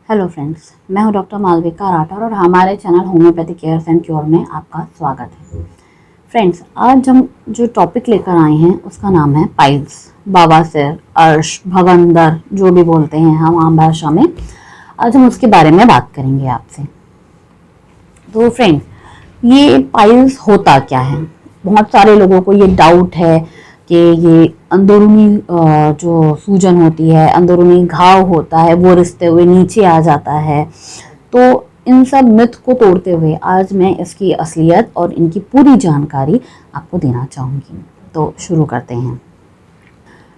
Hello friends, मैं हूं doctor Malvika Rathore और हमारे channel homeopathic care and cure में आपका स्वागत है। फ्रेंड्स, आज हम जो टॉपिक लेकर आए हैं उसका नाम है पाइल्स, बवासीर, अर्श, भगंदर, जो भी बोलते हैं हम आम भाषा में। आज हम उसके बारे में बात करेंगे आपसे। तो फ्रेंड्स, ये पाइल्स होता क्या है? बहुत सारे लोगों को ये डाउट है कि ये अंदरूनी जो सूजन होती है, अंदरूनी घाव होता है, वो रिसते हुए नीचे आ जाता है। तो इन सब मिथ को तोड़ते हुए आज मैं इसकी असलियत और इनकी पूरी जानकारी आपको देना चाहूँगी। तो शुरू करते हैं।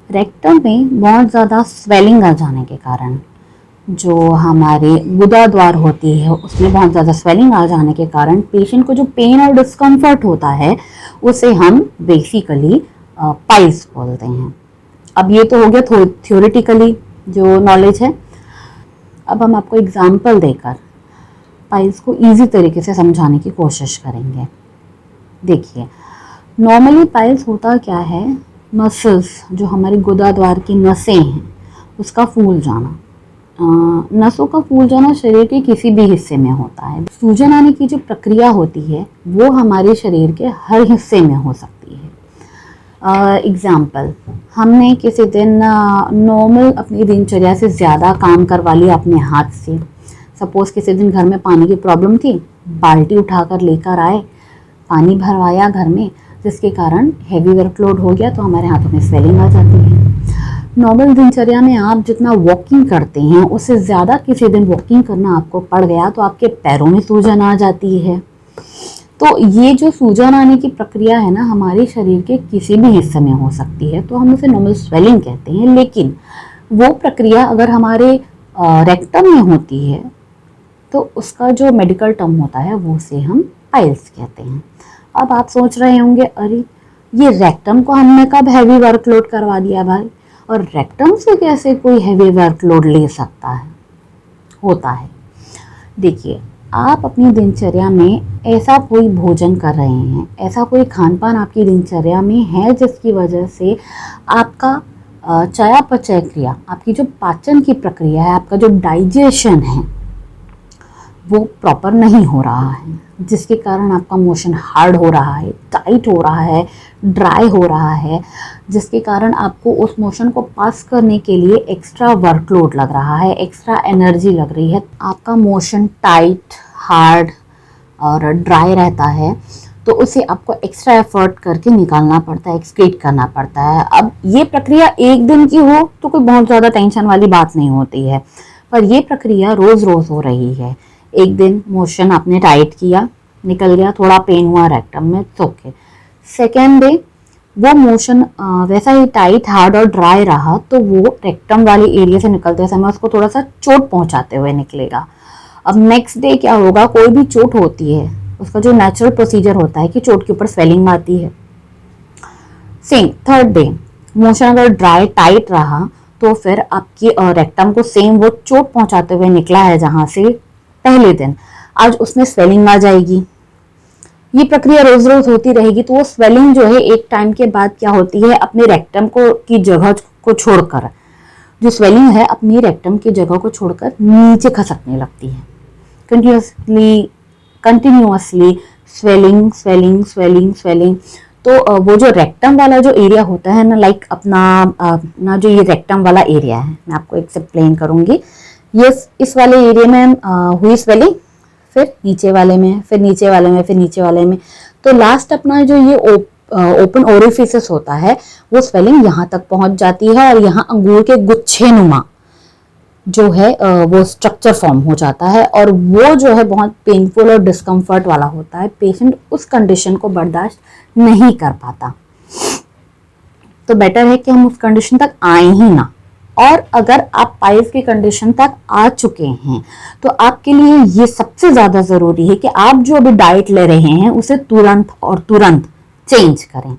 रेक्टम में बहुत ज़्यादा स्वेलिंग आ जाने के कारण, जो हमारे गुदा द्वार होती है उसमें बहुत ज़्यादा स्वेलिंग आ जाने के कारण पेशेंट को जो पेन और डिस्कम्फर्ट होता है उसे हम बेसिकली पाइल्स बोलते हैं। अब ये तो हो गया थ्योरेटिकली जो नॉलेज है। अब हम आपको एग्जाम्पल देकर पाइल्स को इजी तरीके से समझाने की कोशिश करेंगे। देखिए, नॉर्मली पाइल्स होता क्या है, मसल्स जो हमारी गुदा द्वार की नसें हैं उसका फूल जाना। नसों का फूल जाना शरीर के किसी भी हिस्से में होता है। सूजन आने की जो प्रक्रिया होती है वो हमारे शरीर के हर हिस्से में हो सकती है। एग्जाम्पल, हमने किसी दिन नॉर्मल अपनी दिनचर्या से ज़्यादा काम करवा लिया अपने हाथ से। सपोज़ किसी दिन घर में पानी की प्रॉब्लम थी, बाल्टी उठाकर लेकर आए, पानी भरवाया घर में, जिसके कारण हैवी वर्कलोड हो गया तो हमारे हाथों में स्वेलिंग आ जाती है। नॉर्मल दिनचर्या में आप जितना वॉकिंग करते हैं उससे ज़्यादा किसी दिन वॉकिंग करना आपको पड़ गया तो आपके पैरों में सूजन आ जाती है। तो ये जो सूजन आने की प्रक्रिया है ना, हमारे शरीर के किसी भी हिस्से में हो सकती है, तो हम उसे नॉर्मल स्वेलिंग कहते हैं। लेकिन वो प्रक्रिया अगर हमारे रेक्टम में होती है तो उसका जो मेडिकल टर्म होता है वो उसे हम पाइल्स कहते हैं। अब आप सोच रहे होंगे, अरे ये रेक्टम को हमने कब हैवी वर्कलोड करवा दिया भाई, और रेक्टम से कैसे कोई हैवी वर्कलोड ले सकता है? होता है। देखिए, आप अपनी दिनचर्या में ऐसा कोई भोजन कर रहे हैं, ऐसा कोई खान पान आपकी दिनचर्या में है जिसकी वजह से आपका चयापचय क्रिया, आपकी जो पाचन की प्रक्रिया है, आपका जो डाइजेशन है वो प्रॉपर नहीं हो रहा है, जिसके कारण आपका मोशन हार्ड हो रहा है, टाइट हो रहा है, ड्राई हो रहा है, जिसके कारण आपको उस मोशन को पास करने के लिए एक्स्ट्रा वर्कलोड लग रहा है, एक्स्ट्रा एनर्जी लग रही है। आपका मोशन टाइट, हार्ड और ड्राई रहता है, तो उसे आपको एक्स्ट्रा एफर्ट करके निकालना पड़ता है, एक्सक्रीट करना पड़ता है। अब ये प्रक्रिया एक दिन की हो तो कोई बहुत ज़्यादा टेंशन वाली बात नहीं होती है, पर ये प्रक्रिया रोज़ रोज़ हो रही है। एक दिन मोशन आपने टाइट किया, निकल गया, थोड़ा पेन हुआ रेक्टम में, ओके। सेकेंड डे वो मोशन वैसा ही टाइट, हार्ड और ड्राई रहा तो वो रेक्टम वाले एरिया से निकलते समय उसको थोड़ा सा चोट पहुंचाते हुए निकलेगा। अब नेक्स्ट डे क्या होगा, कोई भी चोट होती है उसका जो नेचुरल प्रोसीजर होता है कि चोट के ऊपर स्वेलिंग आती है। सेम थर्ड डे मोशन अगर ड्राई टाइट रहा तो फिर आपकी रेक्टम को सेम वो चोट पहुंचाते हुए निकला है जहां से पहले दिन, आज उसमें स्वेलिंग आ जाएगी। ये प्रक्रिया रोज रोज होती रहेगी तो वो स्वेलिंग जो है एक टाइम के बाद क्या होती है, अपने रेक्टम को की जगह को छोड़कर, जो स्वेलिंग है अपनी रेक्टम की जगह को छोड़कर नीचे खसकने लगती है। Continuously swelling swelling swelling swelling. तो वो जो रेक्टम वाला जो एरिया होता है ना, लाइक अपना जो ये रेक्टम वाला एरिया है, मैं आपको एक्सप्लेन करूंगी। ये इस वाले एरिया में हुई स्वेलिंग, फिर नीचे वाले में, फिर नीचे वाले में, फिर नीचे वाले में, तो लास्ट अपना जो ये ओपन ओरिफिस होता है वो स्वेलिंग यहाँ तक पहुंच जाती है और यहाँ अंगूर के गुच्छे नुमा जो है वो स्ट्रक्चर फॉर्म हो जाता है और वो जो है बहुत पेनफुल और डिस्कम्फर्ट वाला होता है। पेशेंट उस कंडीशन को बर्दाश्त नहीं कर पाता, तो बेटर है कि हम उस कंडीशन तक आए ही ना। और अगर आप पाइल्स की कंडीशन तक आ चुके हैं तो आपके लिए ये सबसे ज़्यादा ज़रूरी है कि आप जो अभी डाइट ले रहे हैं उसे तुरंत और तुरंत चेंज करें,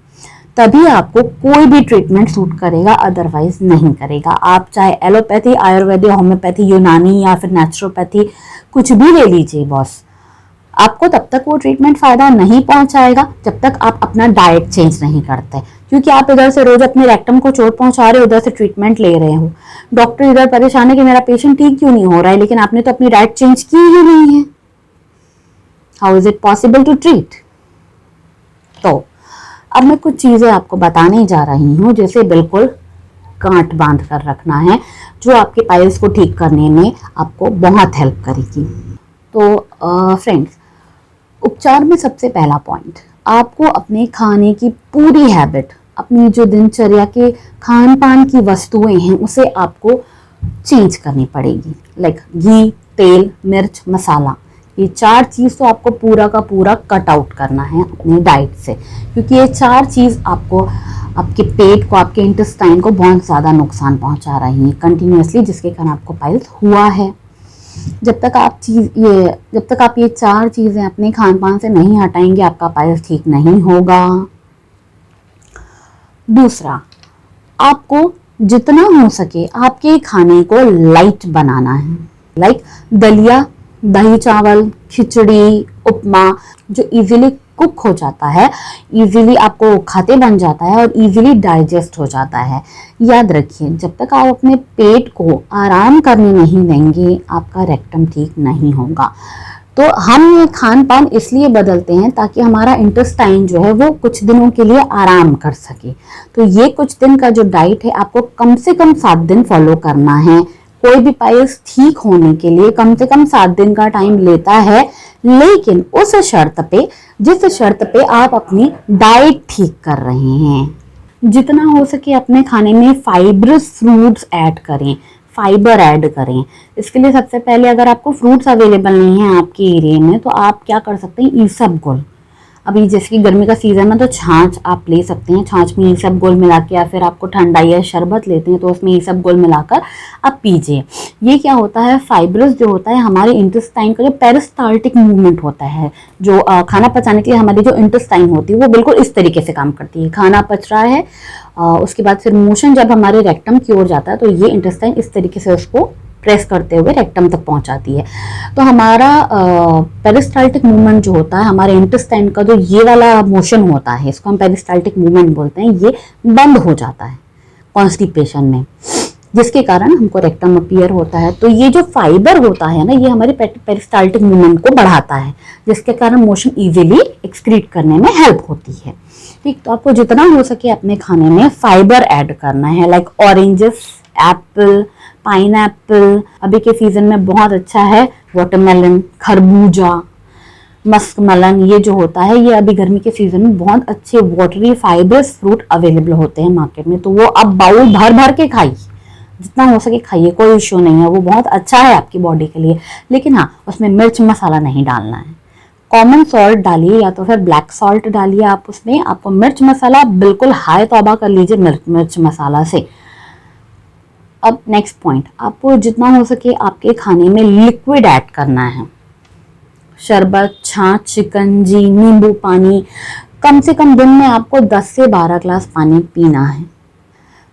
तभी आपको कोई भी ट्रीटमेंट सूट करेगा, अदरवाइज नहीं करेगा। आप चाहे एलोपैथी, आयुर्वेदिक, होम्योपैथी, यूनानी या फिर नेचुरोपैथी कुछ भी ले लीजिए बॉस, आपको तब तक वो ट्रीटमेंट फायदा नहीं पहुंचाएगा जब तक आप अपना डाइट चेंज नहीं करते, क्योंकि आप इधर से रोज अपने रेक्टम को चोट पहुंचा रहे हो, उधर से ट्रीटमेंट ले रहे हो। डॉक्टर इधर परेशान है कि मेरा पेशेंट ठीक क्यों नहीं हो रहा है, लेकिन आपने तो अपनी डाइट चेंज की ही नहीं है। How is it possible to treat? तो अब मैं कुछ चीजें आपको बताने जा रही हूँ जिसे बिल्कुल गांठ बांध कर रखना है, जो आपके पाइल्स को ठीक करने में आपको बहुत हेल्प करेगी। तो फ्रेंड्स, उपचार में सबसे पहला पॉइंट, आपको अपने खाने की पूरी हैबिट, अपनी जो दिनचर्या के खान पान की वस्तुएं हैं उसे आपको चेंज करनी पड़ेगी। लाइक घी, तेल, मिर्च, मसाला, ये 4 चीज़ तो आपको पूरा का पूरा कट आउट करना है अपने डाइट से, क्योंकि ये 4 चीज़ आपको, आपके पेट को, आपके इंटेस्टाइन को बहुत ज़्यादा नुकसान पहुंचा रही हैं कंटिन्यूसली, जिसके कारण आपको पाइल्स हुआ है। जब तक आप ये 4 चीज़ें अपने खान पान से नहीं हटाएंगे, आपका पाइल्स ठीक नहीं होगा। दूसरा, आपको जितना हो सके आपके खाने को लाइट बनाना है। लाइक दलिया, दही चावल, खिचड़ी, उपमा, जो इजीली कुक हो जाता है, इजीली आपको खाते बन जाता है और इजीली डाइजेस्ट हो जाता है। याद रखिए, जब तक आप अपने पेट को आराम करने नहीं देंगे, आपका रेक्टम ठीक नहीं होगा। तो हम ये खान पान इसलिए बदलते हैं ताकि हमारा इंटेस्टाइन जो है वो कुछ दिनों के लिए आराम कर सके। तो ये कुछ दिन का जो डाइट है आपको कम से कम 7 दिन फॉलो करना है। कोई भी पाइल्स ठीक होने के लिए कम से कम 7 दिन का टाइम लेता है, लेकिन उस शर्त पे, जिस शर्त पे आप अपनी डाइट ठीक कर रहे हैं। जितना हो सके अपने खाने में फाइब्रस फ्रूट्स ऐड करें, फाइबर ऐड करें। इसके लिए सबसे पहले, अगर आपको फ्रूट्स अवेलेबल नहीं है आपके एरिया में, तो आप क्या कर सकते हैं, ईसबगोल। अभी जैसे कि गर्मी का सीजन है तो छाछ आप ले सकते हैं, छाछ में ईसबगोल मिला के, या फिर आपको ठंडा या शरबत लेते हैं तो उसमें ईसबगोल मिलाकर आप पीजिए। ये क्या होता है, फाइब्रस जो होता है हमारे इंटेस्टाइन का जो पेरिस्टाल्टिक मूवमेंट होता है, जो खाना पचाने के लिए हमारी जो इंटेस्टाइन होती है वो बिल्कुल इस तरीके से काम करती है। खाना पच रहा है, उसके बाद फिर मोशन जब हमारे रेक्टम की ओर जाता है तो ये इंटेस्टाइन इस तरीके से उसको प्रेस करते हुए रेक्टम तक पहुंचाती है। तो हमारा पेरिस्टाल्टिक मूवमेंट जो होता है, हमारे इंटेस्टाइन का जो ये वाला मोशन होता है, इसको हम पेरिस्टाल्टिक मूवमेंट बोलते हैं, ये बंद हो जाता है कॉन्स्टिपेशन में, जिसके कारण हमको रेक्टम अपीयर होता है। तो ये जो फाइबर होता है ना, ये हमारे पेरिस्टाल्टिक मूवमेंट को बढ़ाता है, जिसके कारण मोशन इजीली एक्सक्रीट करने में हेल्प होती है। ठीक, तो आपको जितना हो सके अपने खाने में फाइबर ऐड करना है। लाइक ऑरेंजेस, एप्पल, पाइनएप्पल, अभी के सीजन में बहुत अच्छा है वाटरमेलन, खरबूजा, मस्कमेलन, ये जो होता है ये अभी गर्मी के सीजन में बहुत अच्छे वाटरी फाइबरस फ्रूट अवेलेबल होते हैं मार्केट में। तो वो आप बाउल भर भर के खाइए, जितना हो सके खाइए, कोई इश्यू नहीं है, वो बहुत अच्छा है आपकी बॉडी के लिए। लेकिन हाँ, उसमें मिर्च मसाला नहीं डालना है। कॉमन सॉल्ट डालिए या तो फिर ब्लैक सॉल्ट डालिए आप उसमें। आपको मिर्च मसाला बिल्कुल हाय तौबा कर लीजिए मिर्च मसाला से। अब नेक्स्ट पॉइंट, आपको जितना हो सके आपके खाने में लिक्विड ऐड करना है। शरबत, छाछ, शिकंजी, नींबू पानी, कम से कम दिन में आपको 10 से 12 ग्लास पानी पीना है।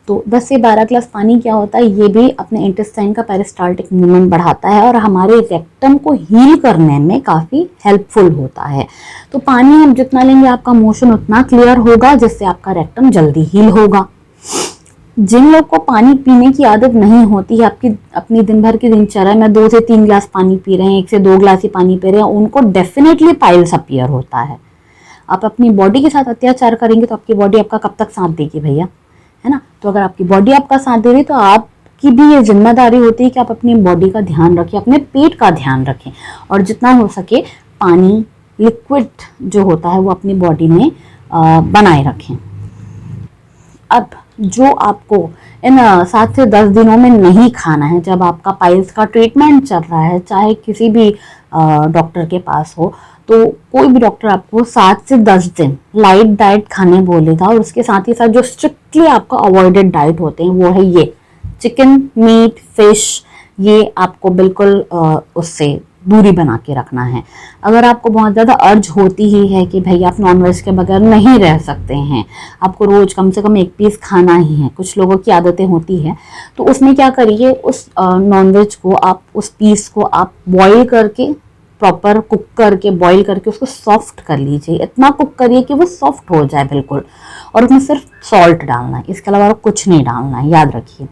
तो 10 से 12 ग्लास पानी क्या होता है, ये भी अपने इंटेस्टाइन का पेरिस्टाल्टिक मूवमेंट बढ़ाता है और हमारे रेक्टम को हील करने में काफ़ी हेल्पफुल होता है। तो पानी हम जितना लेंगे आपका मोशन उतना क्लियर होगा, जिससे आपका रेक्टम जल्दी हील होगा। जिन लोग को पानी पीने की आदत नहीं होती है, आपकी अपनी दिन भर की दिनचर्या में 2 से 3 ग्लास पानी पी रहे हैं, 1 से 2 ग्लास ही पानी पी रहे हैं, उनको डेफिनेटली पाइल्स अपीयर होता है। आप अपनी बॉडी के साथ अत्याचार करेंगे तो आपकी बॉडी आपका कब तक साथ देगी भैया, है ना। तो अगर आपकी बॉडी आपका साथ दे रही तो आपकी भी ये जिम्मेदारी होती है कि आप अपनी बॉडी का ध्यान रखें, अपने पेट का ध्यान रखें, और जितना हो सके पानी, लिक्विड जो होता है वो अपनी बॉडी में बनाए रखें। अब जो आपको इन 7 से 10 दिनों में नहीं खाना है, जब आपका पाइल्स का ट्रीटमेंट चल रहा है, चाहे किसी भी डॉक्टर के पास हो, तो कोई भी डॉक्टर आपको 7 से 10 दिन लाइट डाइट खाने बोलेगा, और उसके साथ ही साथ जो स्ट्रिक्टली आपका अवॉइडेड डाइट होते हैं वो है ये चिकन, मीट, फिश, ये आपको बिल्कुल उससे दूरी बना के रखना है। अगर आपको बहुत ज़्यादा अर्ज होती ही है कि भाई आप नॉनवेज के बगैर नहीं रह सकते हैं, आपको रोज़ कम से कम 1 पीस खाना ही है, कुछ लोगों की आदतें होती है, तो उसमें क्या करिए, उस नॉनवेज को आप, उस पीस को आप बॉईल करके प्रॉपर कुक करके बॉईल करके उसको सॉफ्ट कर लीजिए, इतना कुक करिए कि वो सॉफ्ट हो जाए बिल्कुल, और उसमें सिर्फ सॉल्ट डालना है, इसके अलावा कुछ नहीं डालना है, याद रखिए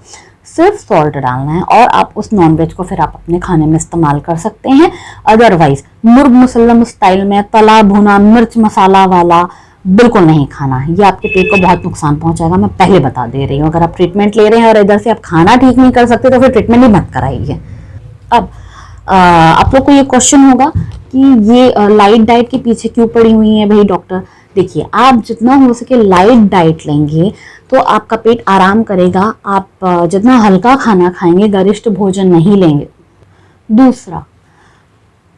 सिर्फ सॉल्ट डालना है। और आप उस नॉनवेज को फिर आप अपने खाने में इस्तेमाल कर सकते हैं। अदरवाइज मुर्ग मुसल्लम स्टाइल में तला भुना मिर्च मसाला वाला बिल्कुल नहीं खाना है, ये आपके पेट को बहुत नुकसान पहुंचाएगा, मैं पहले बता दे रही हूँ। अगर आप ट्रीटमेंट ले रहे हैं और इधर से आप खाना ठीक नहीं कर सकते तो फिर ट्रीटमेंट ही मत कराइए। अब आप लोग को ये क्वेश्चन होगा कि ये लाइट डाइट के पीछे क्यों पड़ी हुई है भाई डॉक्टर। देखिए, आप जितना हो सके लाइट डाइट लेंगे तो आपका पेट आराम करेगा। आप जितना हल्का खाना खाएंगे, गरिष्ठ भोजन नहीं लेंगे। दूसरा,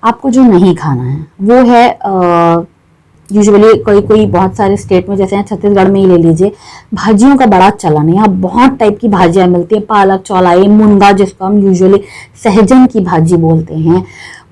आपको जो नहीं खाना है वो है यूजुअली कोई बहुत सारे स्टेट में, जैसे छत्तीसगढ़ में ही ले लीजिए, भाजियों का बड़ा चलन है। यहाँ बहुत टाइप की भाजियाँ मिलती हैं, पालक, चौलाई, मुनगा, जिसको हम यूजुअली सहजन की भाजी बोलते हैं,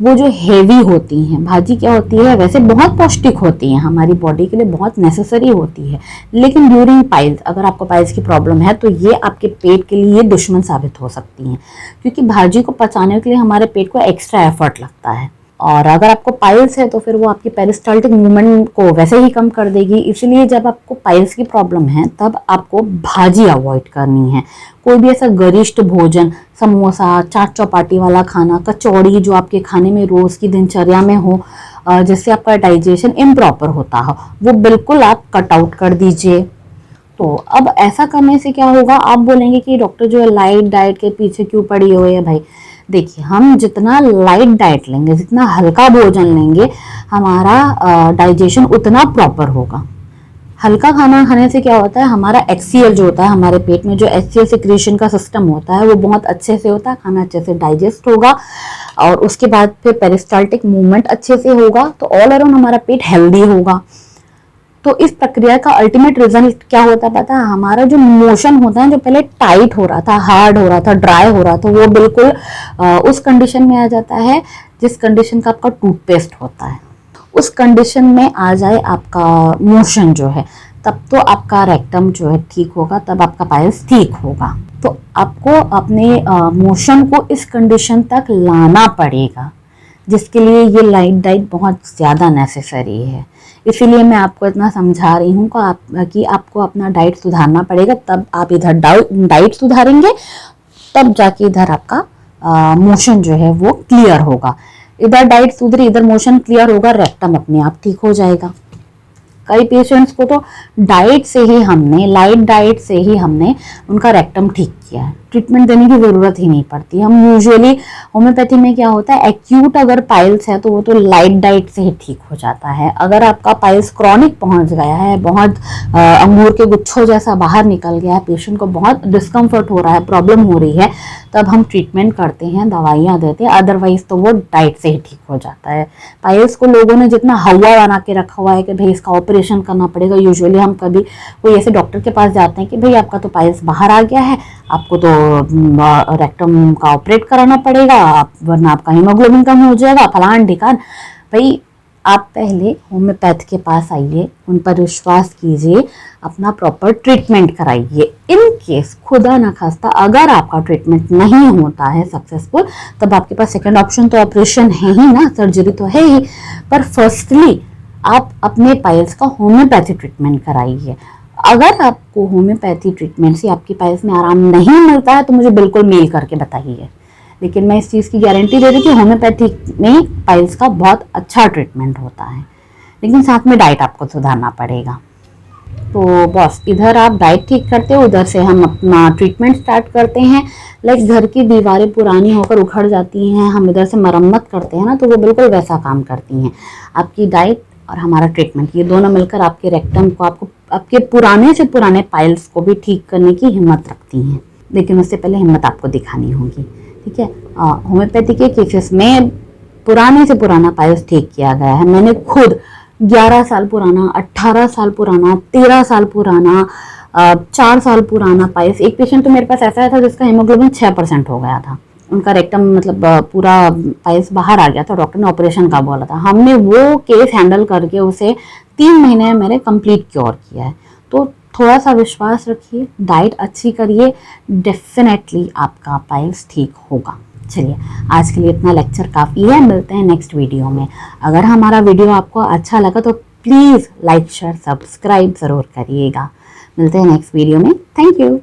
वो जो हेवी होती हैं। भाजी क्या होती है, वैसे बहुत पौष्टिक होती हैं, हमारी बॉडी के लिए बहुत नेसेसरी होती है, लेकिन ड्यूरिंग पाइल्स, अगर आपको पाइल्स की प्रॉब्लम है तो ये आपके पेट के लिए दुश्मन साबित हो सकती हैं, क्योंकि भाजी को पचाने के लिए हमारे पेट को एक्स्ट्रा एफर्ट लगता है। और अगर आपको पाइल्स है तो फिर वो आपकी पेरिस्टाल्टिक मूवमेंट को वैसे ही कम कर देगी। इसलिए जब आपको पाइल्स की प्रॉब्लम है तब आपको भाजी अवॉइड करनी है। कोई भी ऐसा गरिष्ठ भोजन, समोसा, चाट चौपाटी वाला खाना, कचौड़ी जो आपके खाने में रोज की दिनचर्या में हो, जिससे आपका डाइजेशन इम्प्रॉपर होता हो, वो बिल्कुल आप कट आउट कर दीजिए। तो अब ऐसा करने से क्या होगा, आप बोलेंगे कि डॉक्टर जो है लाइट डाइट के पीछे क्यों पड़ी हुई है भाई। देखिए, हम जितना लाइट डाइट लेंगे, जितना हल्का भोजन लेंगे, हमारा डाइजेशन उतना प्रॉपर होगा। हल्का खाना खाने से क्या होता है, हमारा HCl जो होता है, हमारे पेट में जो HCl सिक्रीशन का सिस्टम होता है वो बहुत अच्छे से होता है, खाना अच्छे से डाइजेस्ट होगा और उसके बाद फिर पेरिस्टाल्टिक मूवमेंट अच्छे से होगा, तो ऑल अराउंड हमारा पेट हेल्दी होगा। तो इस प्रक्रिया का अल्टीमेट रिजल्ट क्या होता है पता है, हमारा जो मोशन होता है, जो पहले टाइट हो रहा था, हार्ड हो रहा था, ड्राई हो रहा था, वो बिल्कुल उस कंडीशन में आ जाता है जिस कंडीशन का आपका टूथपेस्ट होता है। उस कंडीशन में आ जाए आपका मोशन जो है, तब तो आपका रेक्टम जो है ठीक होगा, तब आपका पाइल्स ठीक होगा। तो आपको अपने मोशन को इस कंडीशन तक लाना पड़ेगा, जिसके लिए ये लाइट डाइट बहुत ज़्यादा नेसेसरी है। इसीलिए मैं आपको इतना समझा रही हूँ कि आपको अपना डाइट सुधारना पड़ेगा, तब आप इधर डाइट सुधारेंगे, तब जाके इधर आपका मोशन जो है वो क्लियर होगा। इधर डाइट सुधरी, इधर मोशन क्लियर होगा, रेक्टम अपने आप ठीक हो जाएगा। कई पेशेंट्स को तो लाइट डाइट से ही हमने उनका रेक्टम ठीक किया है, ट्रीटमेंट देने की ज़रूरत ही नहीं पड़ती। हम यूजुअली होम्योपैथी में क्या होता है, एक्यूट अगर पाइल्स है तो वो तो लाइट डाइट से ही ठीक हो जाता है। अगर आपका पाइल्स क्रॉनिक पहुंच गया है, बहुत अंगूर के गुच्छों जैसा बाहर निकल गया है, पेशेंट को बहुत डिस्कम्फर्ट हो रहा है, प्रॉब्लम हो रही है, तब हम ट्रीटमेंट करते हैं, दवाइयाँ देते हैं। अदरवाइज तो वो डाइट से ही ठीक हो जाता है। पाइल्स को लोगों ने जितना हवा बना के रखा हुआ है कि भाई इसका ऑपरेशन करना पड़ेगा। यूजुअली हम कभी कोई ऐसे डॉक्टर के पास जाते हैं कि भाई आपका तो पाइल्स बाहर आ गया है, आपको तो रेक्टम का ऑपरेट कराना पड़ेगा, वरना आपका हीमोग्लोबिन कम हो जाएगा, फलान ढिकान। भाई आप पहले होम्योपैथ के पास आइए, उन पर विश्वास कीजिए, अपना प्रॉपर ट्रीटमेंट कराइए। इन केस खुदा ना खास्ता अगर आपका ट्रीटमेंट नहीं होता है सक्सेसफुल, तब आपके पास सेकंड ऑप्शन तो ऑपरेशन है ही ना, सर्जरी तो है ही। पर फर्स्टली आप अपने पाइल्स का होम्योपैथी ट्रीटमेंट कराइए। अगर आपको होम्योपैथी ट्रीटमेंट से आपकी पाइल्स में आराम नहीं मिलता है तो मुझे बिल्कुल मेल करके बताइए, लेकिन मैं इस चीज़ की गारंटी दे रही कि होम्योपैथी में पाइल्स का बहुत अच्छा ट्रीटमेंट होता है, लेकिन साथ में डाइट आपको सुधारना पड़ेगा। तो बस इधर आप डाइट ठीक करते हो, उधर से हम अपना ट्रीटमेंट स्टार्ट करते हैं। लाइक घर की दीवारें पुरानी होकर उखड़ जाती हैं, हम इधर से मरम्मत करते हैं ना, तो वो बिल्कुल वैसा काम करती हैं। आपकी डाइट और हमारा ट्रीटमेंट, ये दोनों मिलकर आपके रेक्टम को, आपके पुराने से पुराने पाइल्स को भी ठीक करने की हिम्मत रखती हैं। लेकिन उससे पहले हिम्मत आपको दिखानी होगी, ठीक है। होम्योपैथी के केसेस में पुराने से पुराना पाइल्स ठीक किया गया है। मैंने खुद 11 साल पुराना, 18 साल पुराना, 13 साल पुराना, 4 साल पुराना पाइल्स, एक पेशेंट तो मेरे पास ऐसा था जिसका हीमोग्लोबिन 6% हो गया था, उनका रेक्टम मतलब पूरा पाइल्स बाहर आ गया था, डॉक्टर ने ऑपरेशन का बोला था। हमने वो केस हैंडल करके उसे 3 महीने में मैंने कंप्लीट क्योर किया है। तो थोड़ा सा विश्वास रखिए, डाइट अच्छी करिए, डेफिनेटली आपका पाइल्स ठीक होगा। चलिए आज के लिए इतना लेक्चर काफ़ी है, मिलते हैं नेक्स्ट वीडियो में। अगर हमारा वीडियो आपको अच्छा लगा तो प्लीज़ लाइक शेयर सब्सक्राइब ज़रूर करिएगा। मिलते हैं नेक्स्ट वीडियो में। Thank you.